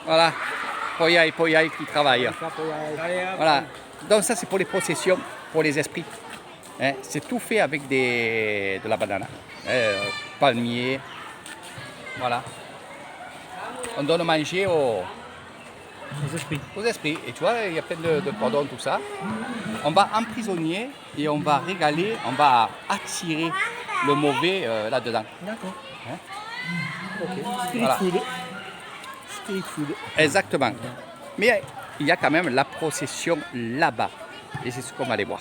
Voilà, Poyaï qui travaille. Allez, hop. Voilà. Donc ça c'est pour les processions, pour les esprits. Hein, c'est tout fait avec de la banane, palmier. Voilà. On donne à manger aux esprits. aux esprits. Et tu vois, il y a plein de cordons, tout ça. On va emprisonner et on va régaler, on va attirer le mauvais là-dedans. D'accord. Hein? Ok. Street Voilà. food. Street food. Exactement. Mais il y a quand même la procession là-bas. Et c'est ce qu'on va aller voir.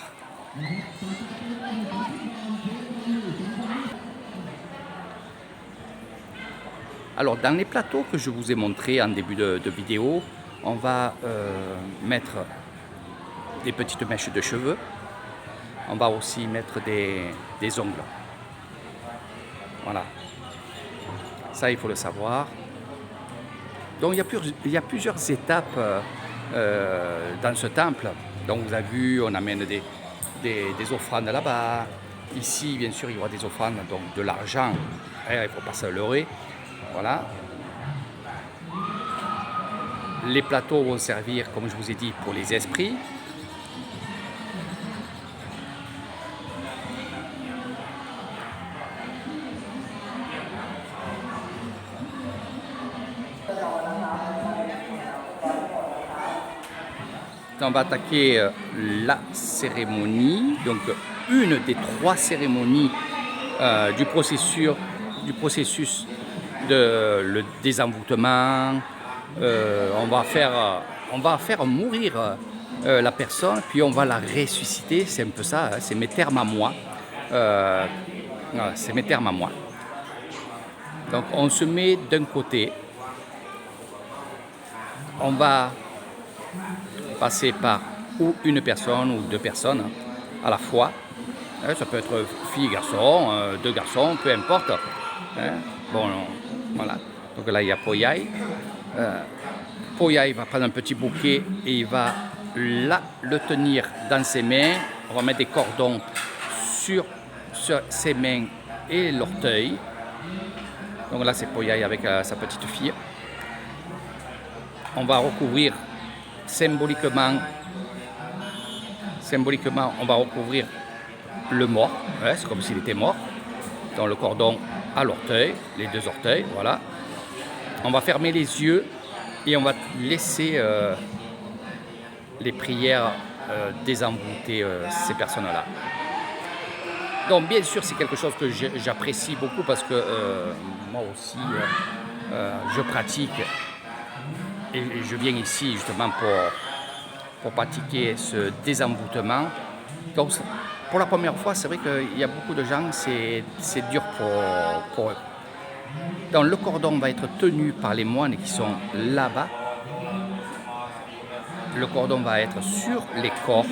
Alors, dans les plateaux que je vous ai montrés en début de vidéo, on va mettre des petites mèches de cheveux. On va aussi mettre des ongles. Voilà. Ça, il faut le savoir. Donc, il y a plusieurs étapes dans ce temple. Donc, vous avez vu, on amène des offrandes là-bas. Ici, bien sûr, il y aura des offrandes, donc de l'argent. Il ne faut pas se leurrer. Voilà. Les plateaux vont servir, comme je vous ai dit, pour les esprits. On va attaquer la cérémonie, donc une des 3 cérémonies du processus de le désenvoûtement. On va faire mourir la personne, puis on va la ressusciter. C'est un peu ça, hein, c'est mes termes à moi. Voilà, c'est mes termes à moi. Donc on se met d'un côté, on va passer par ou une personne ou 2 personnes à la fois. Ça peut être fille, garçon, 2 garçons, peu importe. Bon, voilà. Donc là, il y a Poyaï. Poyaï va prendre un petit bouquet et il va là le tenir dans ses mains. On va mettre des cordons sur ses mains et l'orteil. Donc là, c'est Poyaï avec sa petite fille. On va recouvrir symboliquement, on va recouvrir le mort. C'est comme s'il était mort. Dans le cordon à l'orteil, les 2 orteils, voilà. On va fermer les yeux et on va laisser les prières désenvoûter ces personnes-là. Donc bien sûr, c'est quelque chose que j'apprécie beaucoup parce que moi aussi, je pratique et je viens ici justement pour pratiquer ce désenvoûtement. Donc pour la première fois, c'est vrai qu'il y a beaucoup de gens, c'est dur pour eux. Donc le cordon va être tenu par les moines qui sont là-bas. Le cordon va être sur les corps.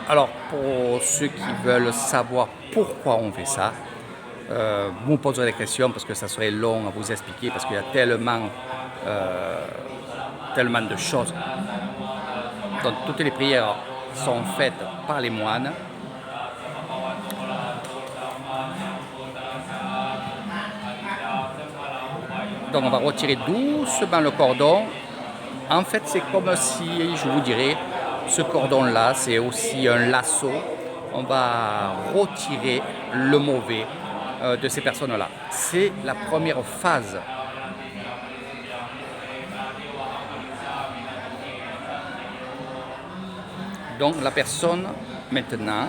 Alors, pour ceux qui veulent savoir pourquoi on fait ça, vous me poserez des questions parce que ça serait long à vous expliquer parce qu'il y a tellement de choses. Donc, toutes les prières sont faites par les moines. Donc, on va retirer doucement le cordon. En fait, c'est comme si, je vous dirais, ce cordon-là, c'est aussi un lasso. On va retirer le mauvais de ces personnes-là. C'est la première phase. Donc la personne, maintenant,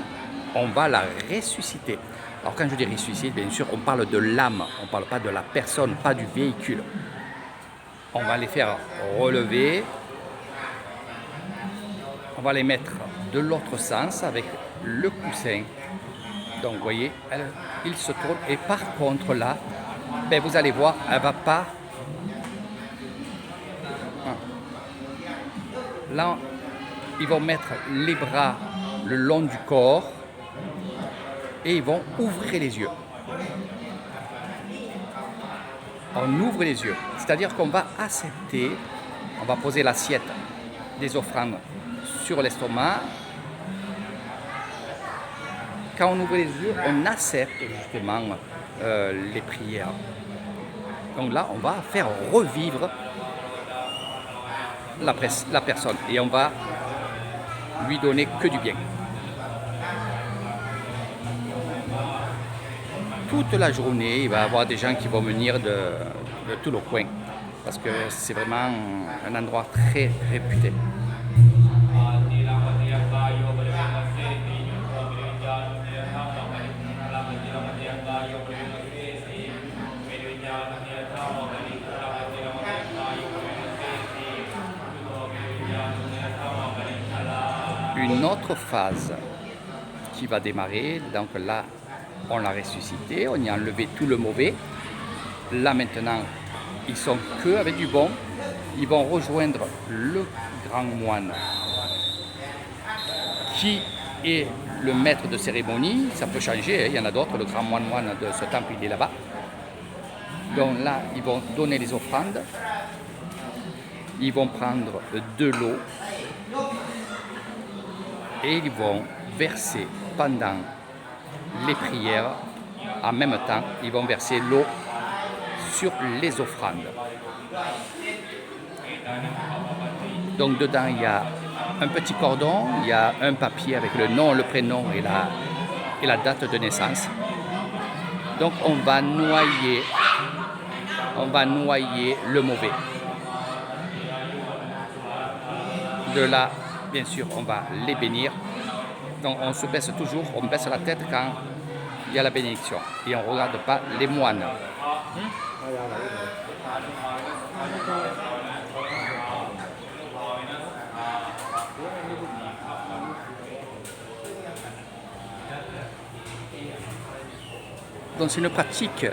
on va la ressusciter. Alors quand je dis ressusciter, bien sûr, on parle de l'âme. On ne parle pas de la personne, pas du véhicule. On va les faire relever. On va les mettre de l'autre sens avec le coussin. Donc vous voyez, il se tourne et par contre là, vous allez voir, elle ne va pas Là, ils vont mettre les bras le long du corps et ils vont ouvrir les yeux. On ouvre les yeux, c'est-à-dire qu'on va accepter, on va poser l'assiette des offrandes sur l'estomac. Quand on ouvre les yeux, on accepte justement les prières. Donc là, on va faire revivre la personne et on va lui donner que du bien. Toute la journée, il va y avoir des gens qui vont venir de tout le coin parce que c'est vraiment un endroit très réputé. Une autre phase qui va démarrer, donc là on l'a ressuscité, on y a enlevé tout le mauvais. Là maintenant ils sont que avec du bon, ils vont rejoindre le grand moine qui est le maître de cérémonie. Ça peut changer, il y en a d'autres, le grand moine de ce temple il est là-bas. Donc là ils vont donner les offrandes, ils vont prendre de l'eau et ils vont verser pendant les prières, en même temps, ils vont verser l'eau sur les offrandes. Donc dedans, il y a un petit cordon, il y a un papier avec le nom, le prénom et la date de naissance. Donc on va noyer le mauvais. De là, bien sûr, on va les bénir. Donc on se baisse toujours, on baisse la tête quand il y a la bénédiction. Et on ne regarde pas les moines. Donc c'est une pratique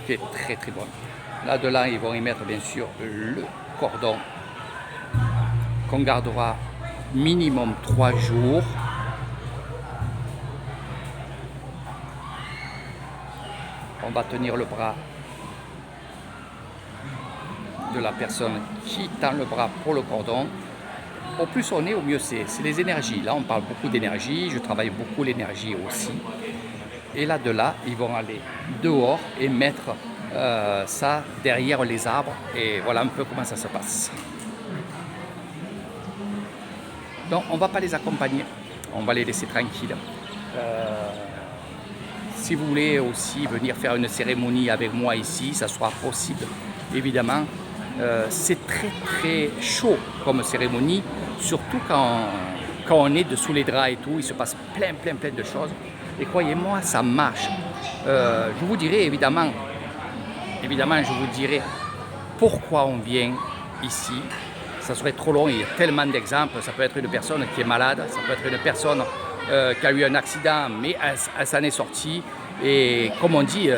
qui est très très bonne. Là de là, ils vont y mettre bien sûr le cordon qu'on gardera minimum 3 jours. On va tenir le bras de la personne qui tend le bras pour le cordon. Au plus on est, au mieux c'est. C'est les énergies. Là, on parle beaucoup d'énergie. Je travaille beaucoup l'énergie aussi. Et là, de là, ils vont aller dehors et mettre ça derrière les arbres. Et voilà un peu comment ça se passe. Donc on ne va pas les accompagner, on va les laisser tranquilles. Si vous voulez aussi venir faire une cérémonie avec moi ici, ça sera possible, évidemment. C'est très très chaud comme cérémonie, surtout quand on est dessous les draps et tout, il se passe plein de choses. Et croyez-moi, ça marche. Je vous dirai évidemment, je vous dirai pourquoi on vient ici. Ça serait trop long, il y a tellement d'exemples. Ça peut être une personne qui est malade, ça peut être une personne qui a eu un accident, mais elle s'en est sortie. Et comme on dit,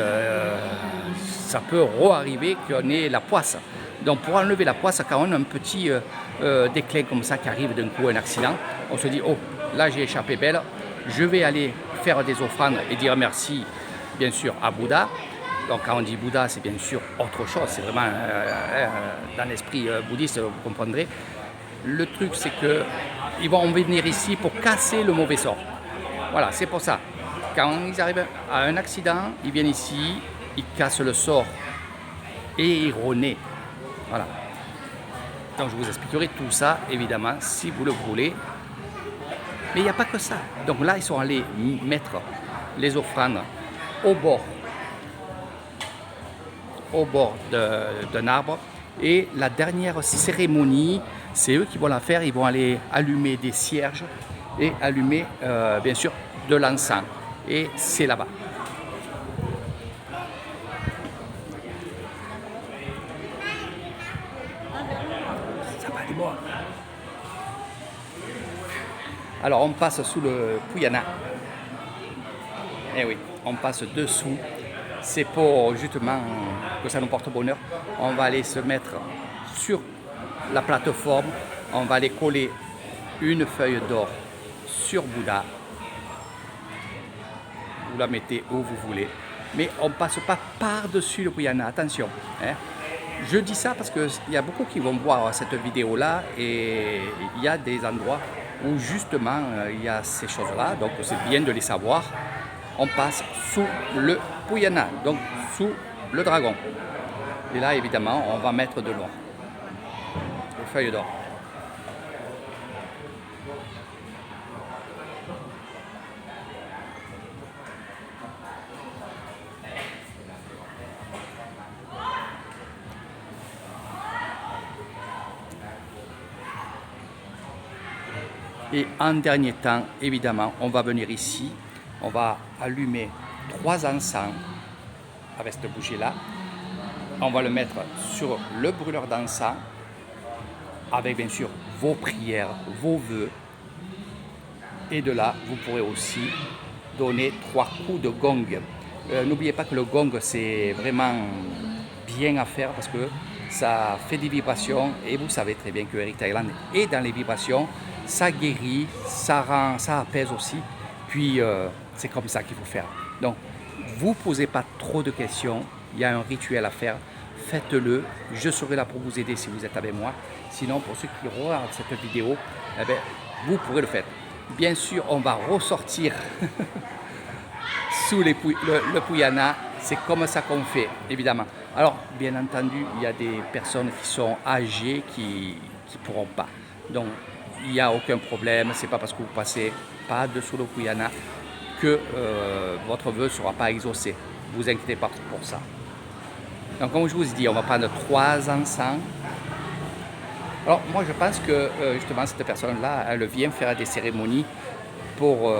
ça peut re-arriver qu'on ait la poisse. Donc pour enlever la poisse, quand on a un petit déclin comme ça qui arrive d'un coup, un accident, on se dit, oh, là j'ai échappé belle, je vais aller faire des offrandes et dire merci, bien sûr, à Bouddha. Donc quand on dit Bouddha, c'est bien sûr autre chose, c'est vraiment dans l'esprit bouddhiste, vous comprendrez. Le truc, c'est qu'ils vont venir ici pour casser le mauvais sort. Voilà, c'est pour ça. Quand ils arrivent à un accident, ils viennent ici, ils cassent le sort erroné. Voilà. Donc je vous expliquerai tout ça, évidemment, si vous le voulez. Mais il n'y a pas que ça. Donc là, ils sont allés mettre les offrandes au bord d'un arbre. Et la dernière cérémonie, c'est eux qui vont la faire. Ils vont aller allumer des cierges et allumer, bien sûr, de l'encens. Et c'est là-bas. Ça va aller bon. Alors, on passe sous le Puyana. Eh oui, on passe dessous. C'est pour justement que ça nous porte bonheur. On va aller se mettre sur la plateforme, on va aller coller une feuille d'or sur Bouddha. Vous la mettez où vous voulez, mais on ne passe pas par-dessus le Puyana, attention. Hein. Je dis ça parce qu'il y a beaucoup qui vont voir cette vidéo-là et il y a des endroits où justement il y a ces choses-là, donc c'est bien de les savoir. On passe sous le Puyana, donc sous le dragon. Et là, évidemment, on va mettre de l'or, des feuilles d'or. Et en dernier temps, évidemment, on va venir ici, on va allumer 3 encens avec cette bougie-là. On va le mettre sur le brûleur d'encens, avec bien sûr vos prières, vos vœux. Et de là, vous pourrez aussi donner 3 coups de gong. N'oubliez pas que le gong, c'est vraiment bien à faire parce que ça fait des vibrations. Et vous savez très bien que Eric Thailand est dans les vibrations. Ça guérit, ça apaise aussi. Puis, c'est comme ça qu'il faut faire. Donc, vous ne posez pas trop de questions. Il y a un rituel à faire. Faites-le. Je serai là pour vous aider si vous êtes avec moi. Sinon, pour ceux qui regardent cette vidéo, eh bien, vous pourrez le faire. Bien sûr, on va ressortir sous le Puyana. C'est comme ça qu'on fait, évidemment. Alors, bien entendu, il y a des personnes qui sont âgées qui ne pourront pas. Donc, il n'y a aucun problème. Ce n'est pas parce que vous ne passez pas dessous le Puyana que votre vœu ne sera pas exaucé. Ne vous inquiétez pas pour ça. Donc, comme je vous ai dit, on va prendre 3 encens. Alors, moi, je pense que justement, cette personne-là, elle vient faire des cérémonies pour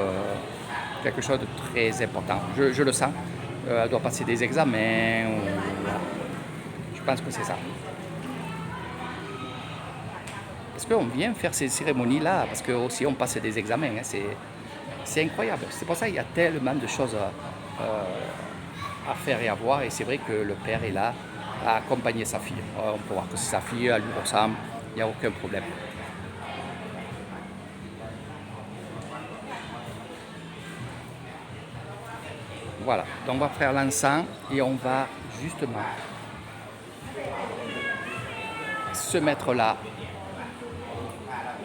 quelque chose de très important. Je le sens. Elle doit passer des examens. Je pense que c'est ça. Parce qu'on vient faire ces cérémonies-là, parce que aussi on passe des examens. Hein, c'est incroyable. C'est pour ça qu'il y a tellement de choses à faire et à voir. Et c'est vrai que le père est là à accompagner sa fille. On peut voir que c'est sa fille, elle lui ressemble. Il n'y a aucun problème. Voilà, donc on va faire l'encens et on va justement se mettre là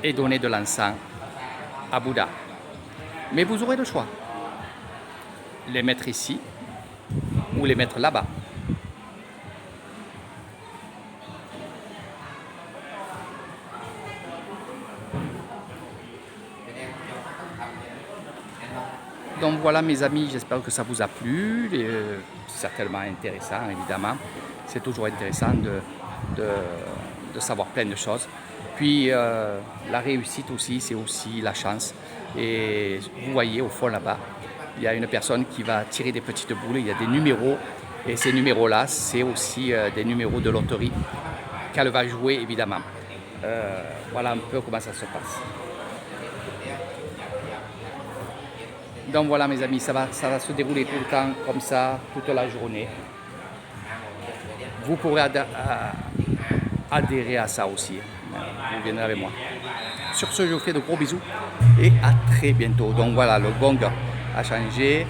et donner de l'encens à Bouddha. Mais vous aurez le choix. Les mettre ici ou les mettre là-bas. Donc voilà mes amis, j'espère que ça vous a plu, c'est certainement intéressant évidemment, c'est toujours intéressant de savoir plein de choses. Puis la réussite aussi, c'est aussi la chance. Et vous voyez au fond là-bas, il y a une personne qui va tirer des petites boules, il y a des numéros, et ces numéros-là, c'est aussi des numéros de loterie qu'elle va jouer évidemment. Voilà un peu comment ça se passe. Donc voilà mes amis, ça va se dérouler tout le temps comme ça, toute la journée. Vous pourrez adhérer à ça aussi. Vous viendrez avec moi. Sur ce, je vous fais de gros bisous et à très bientôt. Donc voilà, le gong a changé.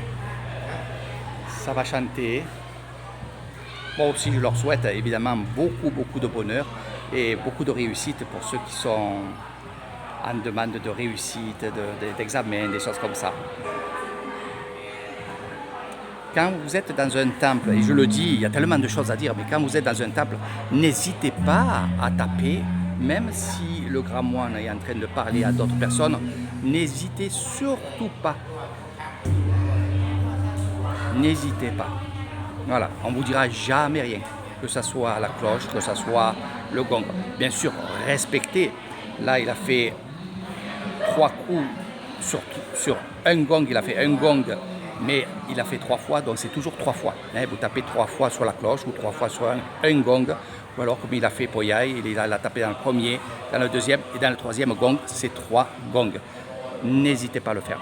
Ça va chanter. Moi aussi, je leur souhaite évidemment beaucoup de bonheur et beaucoup de réussite pour ceux qui sont en demande de réussite, d'examen, des choses comme ça. Quand vous êtes dans un temple, et je le dis, il y a tellement de choses à dire, mais quand vous êtes dans un temple, n'hésitez pas à taper, même si le grand moine est en train de parler à d'autres personnes, n'hésitez surtout pas. N'hésitez pas. Voilà, on ne vous dira jamais rien, que ce soit la cloche, que ce soit le gong. Bien sûr, respectez. Là, il a fait 3 coups sur un gong, il a fait un gong, mais il a fait 3 fois, donc c'est toujours 3 fois. Vous tapez 3 fois sur la cloche ou 3 fois sur un gong, ou alors comme il a fait Poyai, il a tapé dans le premier, dans le deuxième et dans le troisième gong, c'est 3 gongs. N'hésitez pas à le faire.